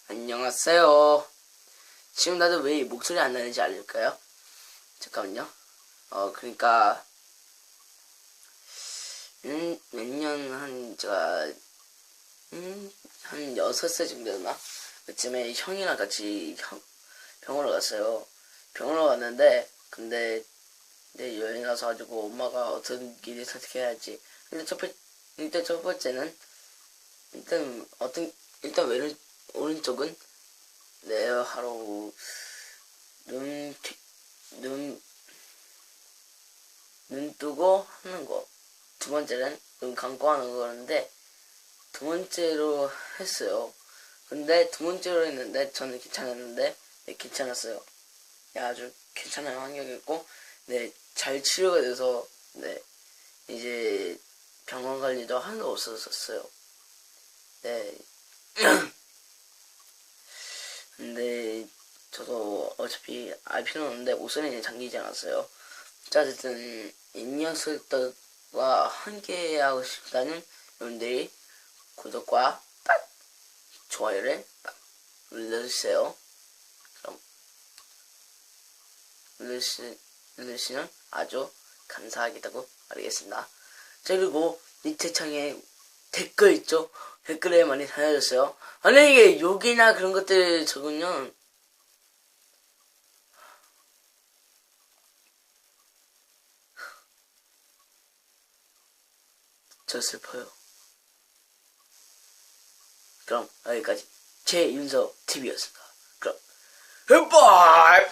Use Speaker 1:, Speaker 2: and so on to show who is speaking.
Speaker 1: 안녕하세요. 지금 나도 왜 목소리 안 나는지 알릴까요? 잠깐만요. 그러니까 몇 년 제가 한 6살 정도 되나? 그쯤에 형이랑 같이 병원을 갔어요. 병원을 갔는데 근데 여행 가서 가지고 엄마가 어떤 길을 선택해야 할지. 일단 첫 번째는 일단 오른쪽은 하루 눈 뜨고 하는 거. 두 번째는 눈 감고 하는 거였는데 두 번째로 했어요. 근데 두 번째로 했는데 저는 괜찮았는데 괜찮았어요. 아주 괜찮은 환경이었고 잘 치료가 돼서 이제 병원 갈 일도 하나도 없었어요. 근데 저도 어차피 알 필요는 없는데 목소리는 잠기지 않았어요. 자, 어쨌든 인형속과 함께하고 싶다는 여러분들이 구독과 좋아요를 눌러주세요. 그럼 누르시면 아주 감사하겠다고 말하겠습니다. 자, 그리고 밑에 창에 댓글 있죠? 댓글에 많이 달아주세요. 만약에 욕이나 그런 것들 적으면 저 슬퍼요. 그럼 여기까지 제 윤서 TV였습니다. 그럼 바이!